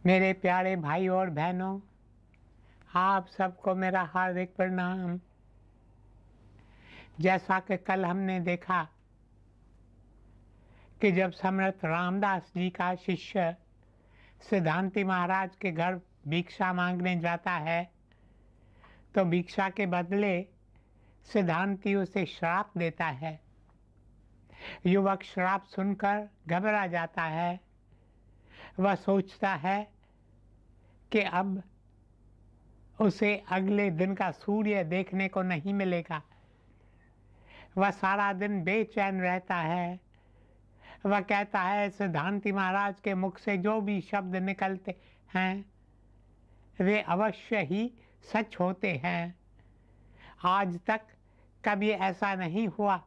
मेरे प्यारे भाई और बहनों, आप सबको मेरा हार्दिक प्रणाम। जैसा कि कल हमने देखा कि जब सम्राट रामदास जी का शिष्य सिद्धांति महाराज के घर भिक्षा मांगने जाता है तो भिक्षा के बदले सिद्धांति उसे श्राप देता है। युवक श्राप सुनकर घबरा जाता है। वह सोचता है कि अब उसे अगले दिन का सूर्य देखने को नहीं मिलेगा। वह सारा दिन बेचैन रहता है। वह कहता है, सिद्धांति महाराज के मुख से जो भी शब्द निकलते हैं वे अवश्य ही सच होते हैं। आज तक कभी ऐसा नहीं हुआ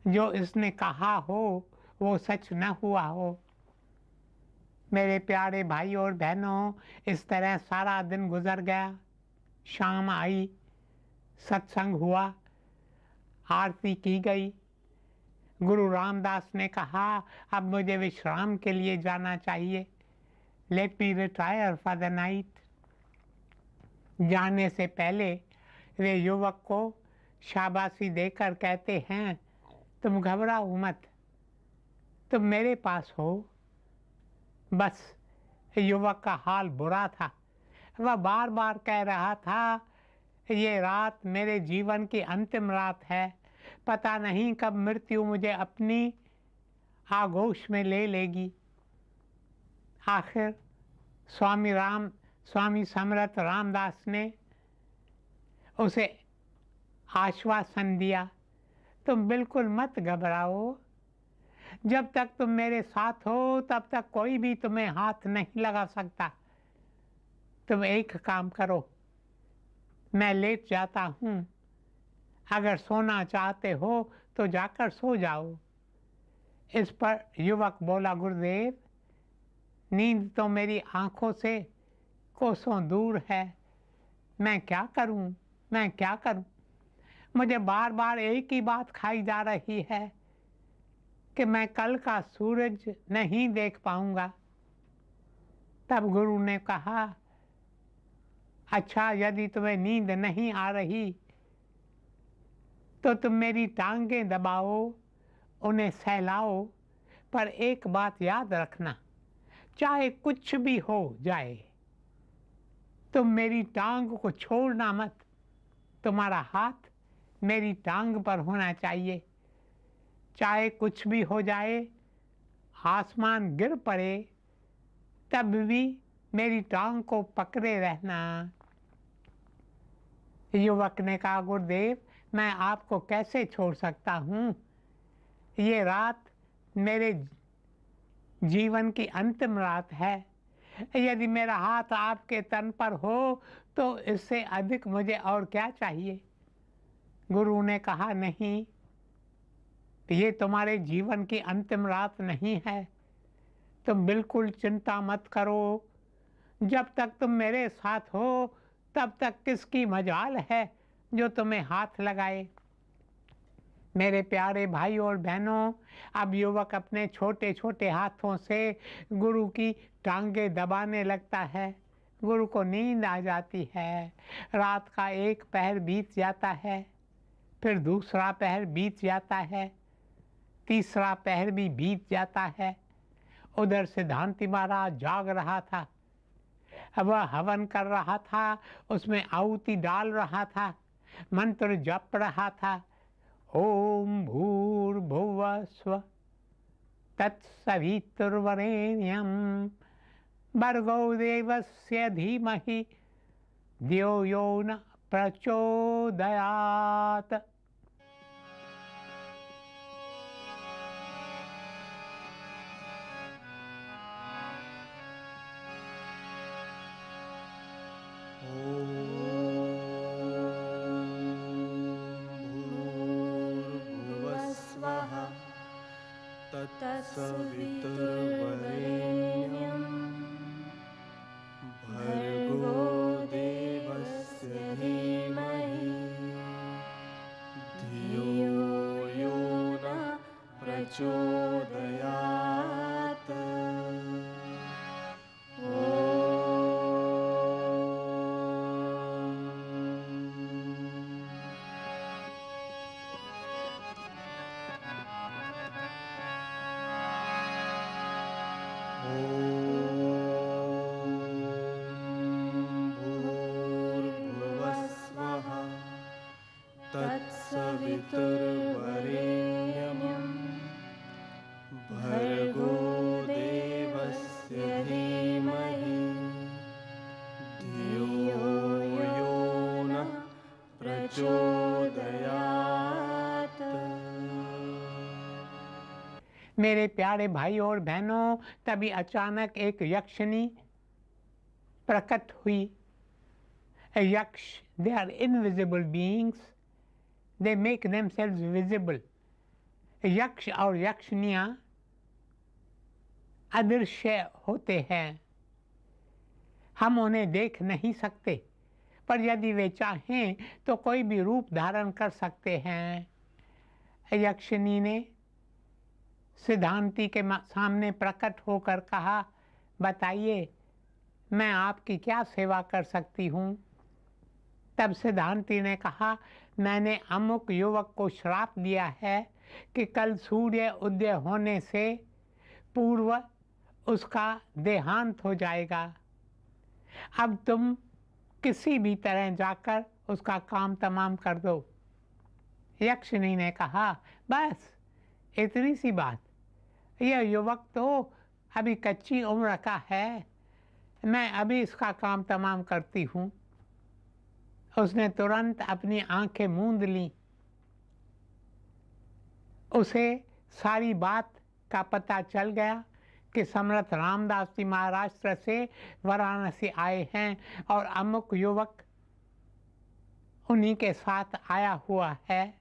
जो इसने कहा हो वो सच न हुआ हो। मेरे प्यारे भाई और बहनों, इस तरह सारा दिन गुजर गया। शाम आई, सत्संग हुआ, आरती की गई। गुरु रामदास ने कहा, अब मुझे विश्राम के लिए जाना चाहिए। Let me retire for the night. जाने से पहले वे युवक को शाबाशी देकर कहते हैं, तुम घबराओ मत, तुम मेरे पास हो। बस युवक का हाल बुरा था। वह बार बार कह रहा था, ये रात मेरे जीवन की अंतिम रात है। पता नहीं कब मृत्यु मुझे अपनी आगोश में ले लेगी। आखिर स्वामी सम्राट रामदास ने उसे आश्वासन दिया, तुम बिल्कुल मत घबराओ। जब तक तुम मेरे साथ हो तब तक कोई भी तुम्हें हाथ नहीं लगा सकता। तुम एक काम करो, मैं लेट जाता हूँ। अगर सोना चाहते हो तो जाकर सो जाओ। इस पर युवक बोला, गुरुदेव, नींद तो मेरी आंखों से कोसों दूर है। मैं क्या करूं, मैं क्या करूं। मुझे बार बार एक ही बात खाई जा रही है कि मैं कल का सूरज नहीं देख पाऊंगा। तब गुरु ने कहा, अच्छा, यदि तुम्हें नींद नहीं आ रही तो तुम मेरी टांगें दबाओ, उन्हें सहलाओ, पर एक बात याद रखना, चाहे कुछ भी हो जाए तुम मेरी टांग को छोड़ना मत। तुम्हारा हाथ मेरी टांग पर होना चाहिए। चाहे कुछ भी हो जाए, आसमान गिर पड़े, तब भी मेरी टांग को पकड़े रहना। युवक ने कहा, गुरुदेव, मैं आपको कैसे छोड़ सकता हूँ। ये रात मेरे जीवन की अंतिम रात है। यदि मेरा हाथ आपके तन पर हो तो इससे अधिक मुझे और क्या चाहिए। गुरु ने कहा, नहीं, ये तुम्हारे जीवन की अंतिम रात नहीं है। तुम बिल्कुल चिंता मत करो। जब तक तुम मेरे साथ हो तब तक किसकी मजाल है जो तुम्हें हाथ लगाए। मेरे प्यारे भाई और बहनों, अब युवक अपने छोटे छोटे हाथों से गुरु की टांगे दबाने लगता है। गुरु को नींद आ जाती है। रात का एक पहर बीत जाता है, फिर दूसरा पहर बीत जाता है, तीसरा पहर भी बीत जाता है। उधर सिद्धांति महाराज जाग रहा था। वह हवन कर रहा था, उसमें आहुति डाल रहा था, मंत्र जप रहा था। ओम भूर्भुवः स्वः तत्सवितुर्वरेण्यं भर्गो देवस्य धीमहि धियो यो न प्रचोदयात्। भूर्भुवस्वः तत्सवितुर्वरेण्यं भर्गो देवस्य धीमहि धियो यो नः प्रचोदयात्। पितुर्वरेण्यं भर्गो देवस्य धीमहि धियो यो नः प्रचोदयात्। मेरे प्यारे भाइयों और बहनों, तभी अचानक एक यक्षिणी प्रकट हुई। यक्ष, they are invisible beings, they make themselves visible. यक्ष और यक्षिणियाँ अदृश्य होते हैं, हम उन्हें देख नहीं सकते, पर यदि वे चाहें तो कोई भी रूप धारण कर सकते हैं। यक्षिणी ने सिद्धांती के सामने प्रकट होकर कहा, बताइए मैं आपकी क्या सेवा कर सकती हूँ। तब सिद्धांती ने कहा, मैंने अमुक युवक को श्राप दिया है कि कल सूर्य उदय होने से पूर्व उसका देहांत हो जाएगा। अब तुम किसी भी तरह जाकर उसका काम तमाम कर दो। यक्षिणी ने कहा, बस इतनी सी बात, यह युवक तो अभी कच्ची उम्र का है, मैं अभी इसका काम तमाम करती हूँ। उसने तुरंत अपनी आंखें मूंद लीं। उसे सारी बात का पता चल गया कि समर्थ रामदास जी महाराष्ट्र से वाराणसी आए हैं और अमुक युवक उन्हीं के साथ आया हुआ है।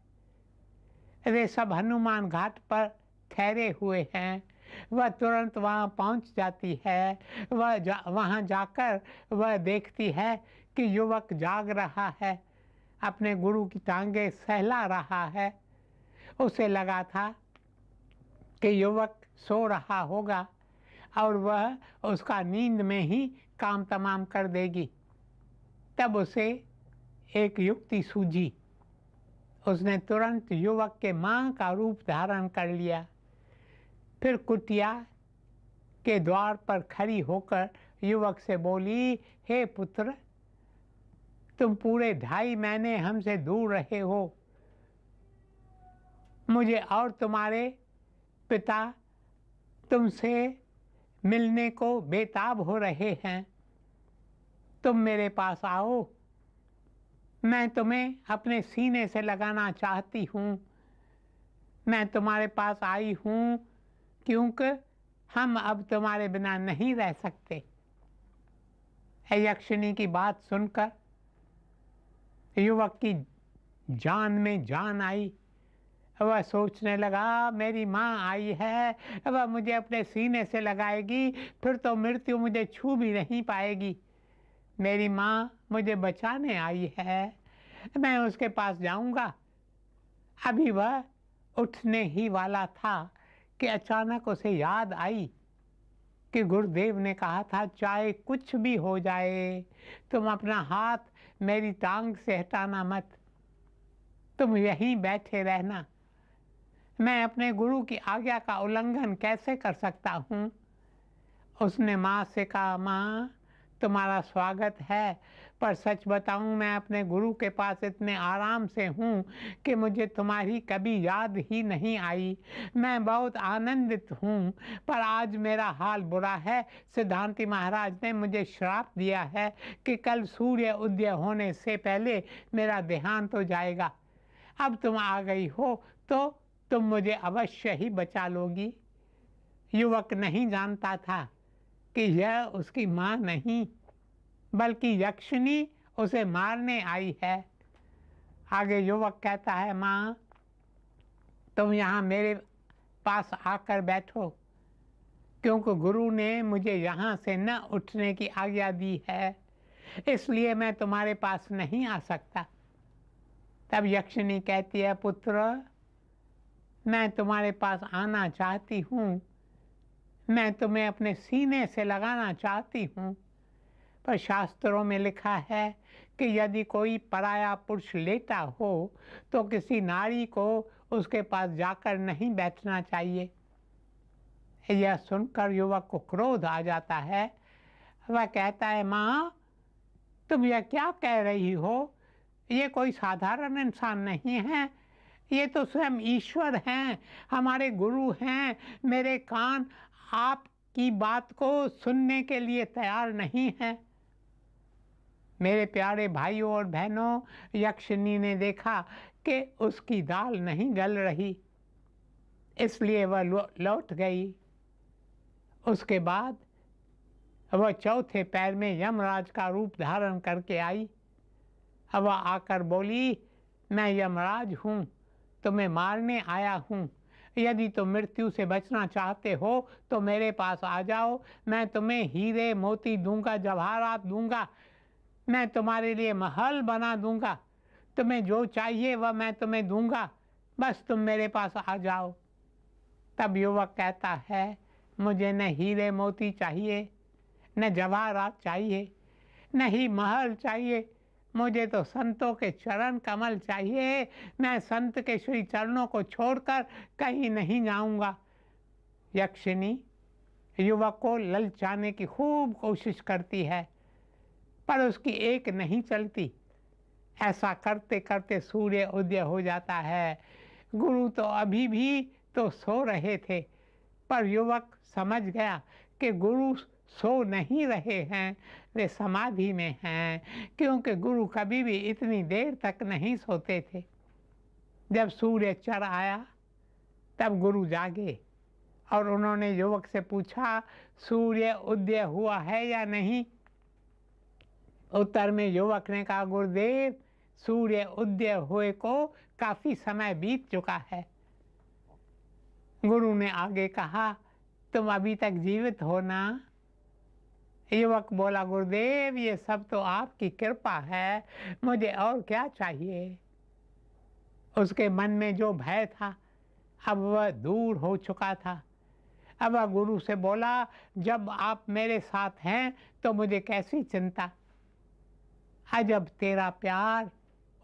वे सब हनुमान घाट पर ठहरे हुए हैं। वह तुरंत वहाँ पहुँच जाती है। वहाँ जाकर वह देखती है कि युवक जाग रहा है, अपने गुरु की टांगे सहला रहा है। उसे लगा था कि युवक सो रहा होगा और वह उसका नींद में ही काम तमाम कर देगी। तब उसे एक युक्ति सूझी। उसने तुरंत युवक के माँ का रूप धारण कर लिया। फिर कुटिया के द्वार पर खड़ी होकर युवक से बोली, हे पुत्र, तुम पूरे 2.5 महीने हमसे दूर रहे हो। मुझे और तुम्हारे पिता तुमसे मिलने को बेताब हो रहे हैं। तुम मेरे पास आओ, मैं तुम्हें अपने सीने से लगाना चाहती हूँ। मैं तुम्हारे पास आई हूँ क्योंकि हम अब तुम्हारे बिना नहीं रह सकते। यक्षिणी की बात सुनकर युवक की जान में जान आई। वह सोचने लगा, मेरी माँ आई है, वह मुझे अपने सीने से लगाएगी, फिर तो मृत्यु मुझे छू भी नहीं पाएगी। मेरी माँ मुझे बचाने आई है, मैं उसके पास जाऊंगा। अभी वह उठने ही वाला था कि अचानक उसे याद आई कि गुरुदेव ने कहा था, चाहे कुछ भी हो जाए, तुम अपना हाथ मेरी टांग से हटाना मत, तुम यहीं बैठे रहना। मैं अपने गुरु की आज्ञा का उल्लंघन कैसे कर सकता हूँ। उसने माँ से कहा, माँ तुम्हारा स्वागत है, पर सच बताऊँ मैं अपने गुरु के पास इतने आराम से हूँ कि मुझे तुम्हारी कभी याद ही नहीं आई। मैं बहुत आनंदित हूँ, पर आज मेरा हाल बुरा है। सिद्धांती महाराज ने मुझे श्राप दिया है कि कल सूर्य उदय होने से पहले मेरा देहांत हो जाएगा। अब तुम आ गई हो तो तुम मुझे अवश्य ही बचा लोगी। युवक नहीं जानता था कि यह उसकी माँ नहीं बल्कि यक्षिणी उसे मारने आई है। आगे युवक कहता है, माँ तुम यहाँ मेरे पास आकर बैठो, क्योंकि गुरु ने मुझे यहाँ से न उठने की आज्ञा दी है, इसलिए मैं तुम्हारे पास नहीं आ सकता। तब यक्षिणी कहती है, पुत्र मैं तुम्हारे पास आना चाहती हूँ, मैं तुम्हें अपने सीने से लगाना चाहती हूँ, पर शास्त्रों में लिखा है कि यदि कोई पराया पुरुष लेटा हो तो किसी नारी को उसके पास जाकर नहीं बैठना चाहिए। यह सुनकर युवक को क्रोध आ जाता है। वह कहता है, माँ तुम यह क्या कह रही हो, ये कोई साधारण इंसान नहीं है, ये तो स्वयं ईश्वर हैं, हमारे गुरु हैं। मेरे कान आपकी बात को सुनने के लिए तैयार नहीं हैं। मेरे प्यारे भाइयों और बहनों, यक्षिनी ने देखा कि उसकी दाल नहीं गल रही, इसलिए वह लौट गई। उसके बाद वह चौथे पैर में यमराज का रूप धारण करके आई। वह आकर बोली, मैं यमराज हूँ, तुम्हें मारने आया हूँ। यदि तुम मृत्यु से बचना चाहते हो तो मेरे पास आ जाओ। मैं तुम्हें हीरे मोती दूंगा, जवाहरात दूंगा, मैं तुम्हारे लिए महल बना दूंगा। तुम्हें जो चाहिए वह मैं तुम्हें दूंगा, बस तुम मेरे पास आ जाओ। तब युवक कहता है, मुझे न हीरे मोती चाहिए, न जवाहरात चाहिए, न ही महल चाहिए, मुझे तो संतों के चरण कमल चाहिए। मैं संत के श्री चरणों को छोड़कर कहीं नहीं जाऊंगा। यक्षिनी युवक को ललचाने की खूब कोशिश करती है, पर उसकी एक नहीं चलती। ऐसा करते करते सूर्य उदय हो जाता है। गुरु तो अभी भी तो सो रहे थे, पर युवक समझ गया कि गुरु सो नहीं रहे हैं, वे समाधि में हैं, क्योंकि गुरु कभी भी इतनी देर तक नहीं सोते थे। जब सूर्य चढ़ आया तब गुरु जागे और उन्होंने युवक से पूछा, सूर्य उदय हुआ है या नहीं? उत्तर में युवक ने कहा, गुरुदेव, सूर्य उदय हुए को काफी समय बीत चुका है। गुरु ने आगे कहा, तुम अभी तक जीवित हो ना? युवक बोला, गुरुदेव, ये सब तो आपकी कृपा है, मुझे और क्या चाहिए? उसके मन में जो भय था अब वह दूर हो चुका था। अब वह गुरु से बोला, जब आप मेरे साथ हैं तो मुझे कैसी चिंता? अजब तेरा प्यार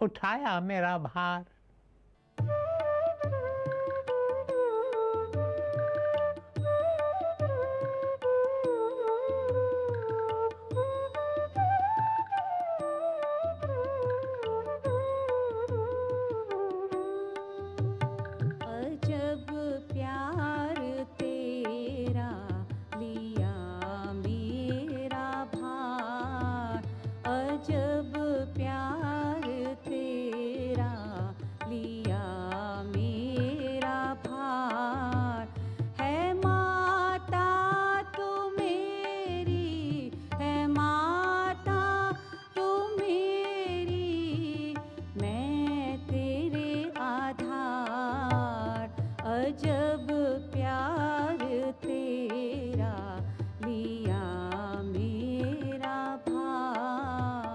उठाया मेरा भार। अजब प्यार तेरा लिया मेरा भार, अजब प्यार तेरा लिया मेरा भार। है माता तू मेरी, है माता तू मेरी, मैं तेरे आधार। अजब प्यार तेरा लिया मेरा भार।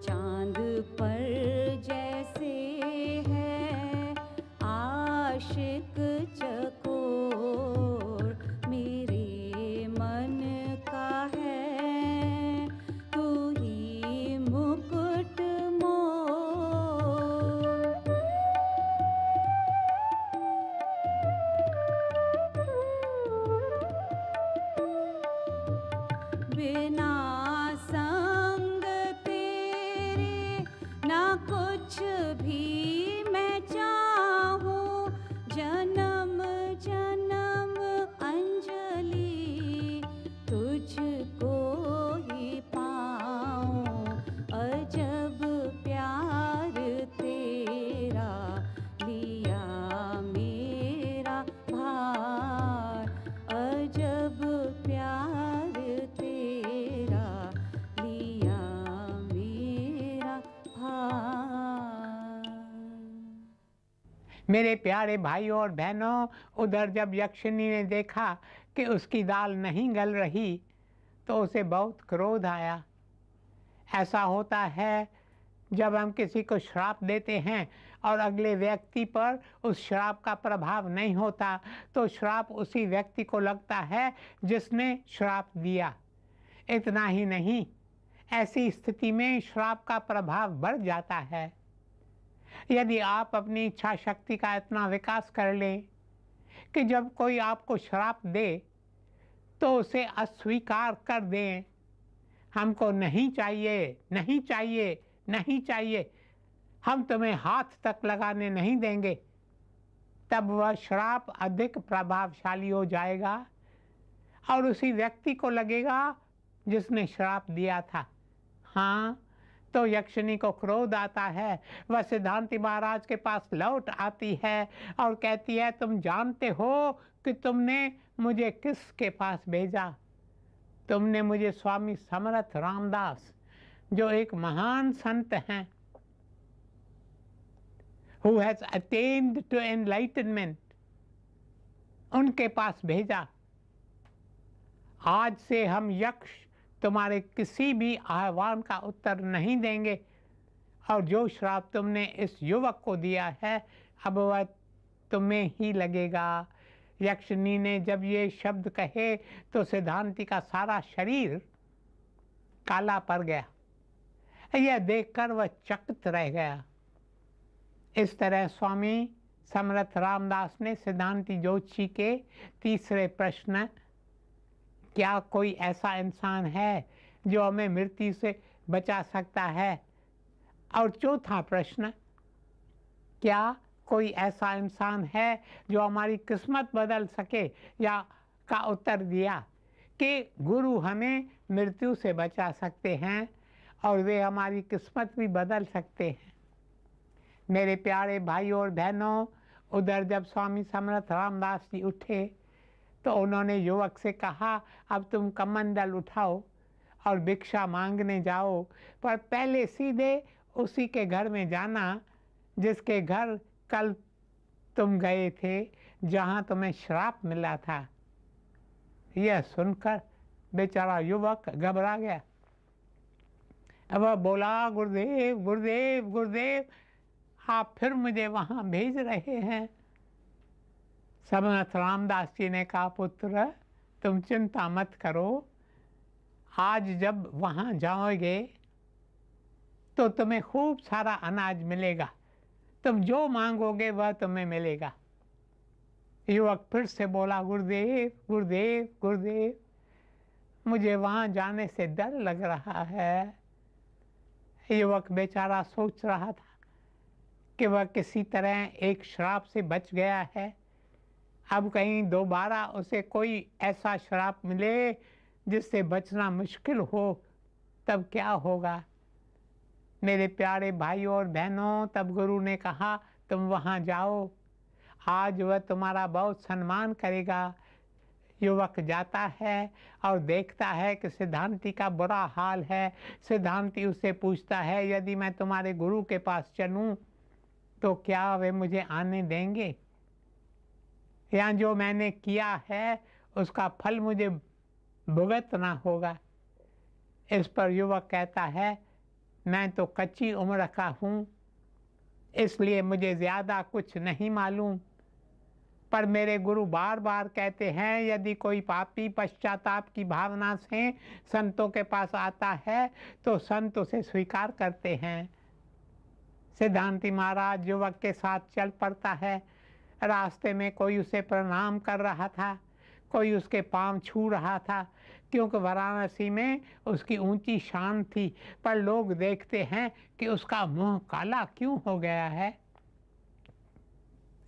चांद पर जैसे है आशिक चकोर, मेरे मन का है तू ही मुकुट मोर। बिना संग तेरे ना कुछ भी मैं चाहूं, जन्म जन्म अंजलि तुझको ही पाऊं। अजब प्यार तेरा लिया मेरा भार, अजब प्यार तेरा लिया मेरा भार। मेरे प्यारे भाइयों और बहनों, उधर जब यक्षिनी ने देखा कि उसकी दाल नहीं गल रही तो उसे बहुत क्रोध आया। ऐसा होता है जब हम किसी को श्राप देते हैं और अगले व्यक्ति पर उस श्राप का प्रभाव नहीं होता तो श्राप उसी व्यक्ति को लगता है जिसने श्राप दिया। इतना ही नहीं, ऐसी स्थिति में श्राप का प्रभाव बढ़ जाता है। यदि आप अपनी इच्छा शक्ति का इतना विकास कर लें कि जब कोई आपको श्राप दे तो उसे अस्वीकार कर दें, हमको नहीं चाहिए, नहीं चाहिए, नहीं चाहिए, हम तुम्हें हाथ तक लगाने नहीं देंगे, तब वह श्राप अधिक प्रभावशाली हो जाएगा और उसी व्यक्ति को लगेगा जिसने श्राप दिया था। हाँ, तो यक्षिणी को क्रोध आता है। वह सिद्धांति महाराज के पास लौट आती है और कहती है, तुम जानते हो कि तुमने मुझे किसके पास भेजा? तुमने मुझे स्वामी समर्थ रामदास, जो एक महान संत हैं, who has attained to enlightenment, उनके पास भेजा। आज से हम यक्ष तुम्हारे किसी भी आह्वान का उत्तर नहीं देंगे और जो श्राप तुमने इस युवक को दिया है अब वह तुम्हें ही लगेगा। यक्षिणी ने जब ये शब्द कहे तो सिद्धांति का सारा शरीर काला पड़ गया। यह देखकर वह चकित रह गया। इस तरह स्वामी समर्थ रामदास ने सिद्धांति ज्योतिषी के तीसरे प्रश्न, क्या कोई ऐसा इंसान है जो हमें मृत्यु से बचा सकता है, और चौथा प्रश्न, क्या कोई ऐसा इंसान है जो हमारी किस्मत बदल सके, या का उत्तर दिया कि गुरु हमें मृत्यु से बचा सकते हैं और वे हमारी किस्मत भी बदल सकते हैं। मेरे प्यारे भाइयों और बहनों, उधर जब स्वामी समर्थ रामदास जी उठे तो उन्होंने युवक से कहा, अब तुम कमंडल उठाओ और भिक्षा मांगने जाओ, पर पहले सीधे उसी के घर में जाना जिसके घर कल तुम गए थे, जहाँ तुम्हें श्राप मिला था। यह सुनकर बेचारा युवक घबरा गया। वह बोला, गुरुदेव गुरुदेव गुरुदेव, आप फिर मुझे वहाँ भेज रहे हैं। समर्थ रामदास जी ने कहा, पुत्र तुम चिंता मत करो, आज जब वहाँ जाओगे तो तुम्हें खूब सारा अनाज मिलेगा, तुम जो मांगोगे वह तुम्हें मिलेगा। युवक फिर से बोला, गुरुदेव गुरुदेव गुरुदेव, मुझे वहाँ जाने से डर लग रहा है। युवक बेचारा सोच रहा था कि वह किसी तरह एक श्राप से बच गया है। अब कहीं दोबारा उसे कोई ऐसा श्राप मिले जिससे बचना मुश्किल हो, तब क्या होगा। मेरे प्यारे भाइयों और बहनों, तब गुरु ने कहा, तुम वहाँ जाओ, आज वह तुम्हारा बहुत सम्मान करेगा। युवक जाता है और देखता है कि सिद्धांति का बुरा हाल है। सिद्धांति उससे पूछता है, यदि मैं तुम्हारे गुरु के पास चलूँ तो क्या वे मुझे आने देंगे, या जो मैंने किया है उसका फल मुझे भुगतना होगा। इस पर युवक कहता है, मैं तो कच्ची उम्र का हूँ, इसलिए मुझे ज़्यादा कुछ नहीं मालूम, पर मेरे गुरु बार बार कहते हैं, यदि कोई पापी पश्चाताप की भावना से संतों के पास आता है तो संत उसे स्वीकार करते हैं। सिद्धांति महाराज युवक के साथ चल पड़ता है। रास्ते में कोई उसे प्रणाम कर रहा था, कोई उसके पांव छू रहा था, क्योंकि वाराणसी में उसकी ऊंची शान थी, पर लोग देखते हैं कि उसका मुंह काला क्यों हो गया है।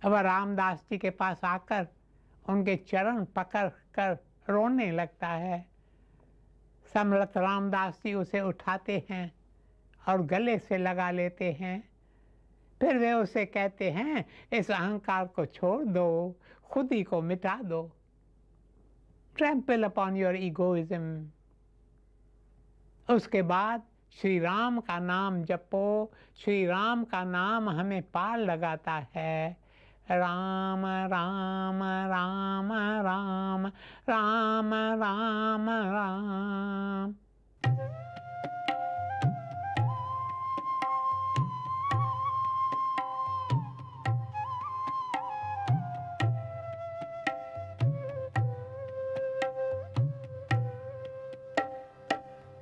वह रामदास जी के पास आकर उनके चरण पकड़ कर रोने लगता है। समर्थ रामदास जी उसे उठाते हैं और गले से लगा लेते हैं। फिर वे उसे कहते हैं, इस अहंकार को छोड़ दो, खुद ही को मिटा दो। Trample upon your egoism. उसके बाद श्री राम का नाम जपो। श्री राम का नाम हमें पार लगाता है। राम राम राम राम राम राम राम।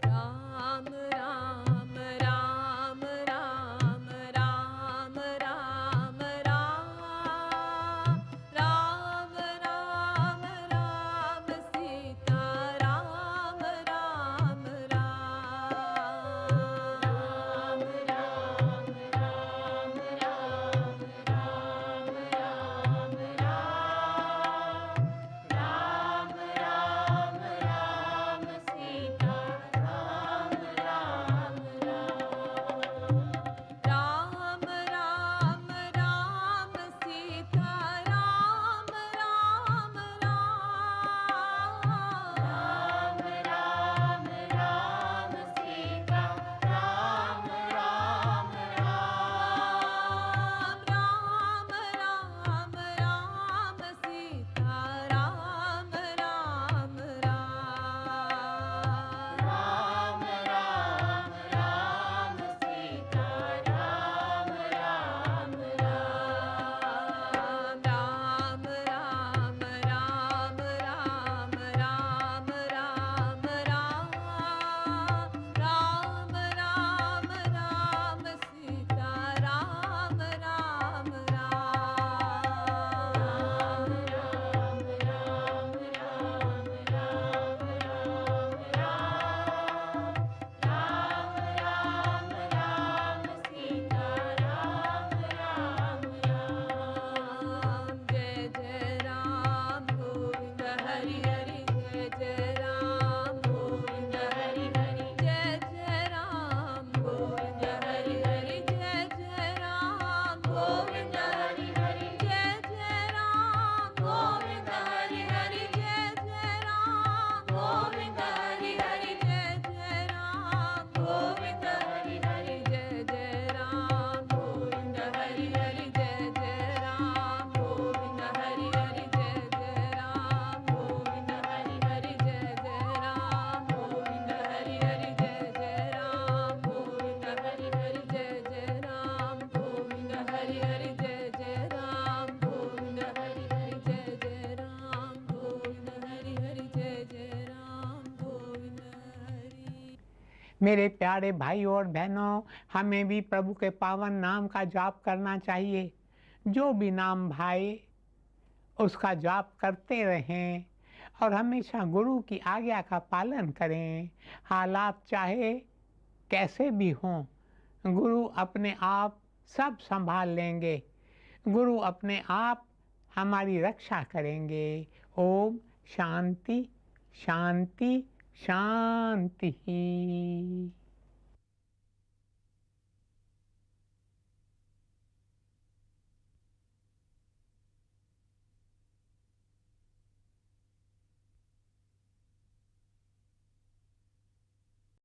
राम मेरे प्यारे भाई और बहनों, हमें भी प्रभु के पावन नाम का जाप करना चाहिए। जो भी नाम भाए उसका जाप करते रहें और हमेशा गुरु की आज्ञा का पालन करें। हालात चाहे कैसे भी हों, गुरु अपने आप सब संभाल लेंगे। गुरु अपने आप हमारी रक्षा करेंगे। ओम शांति शांति शांति।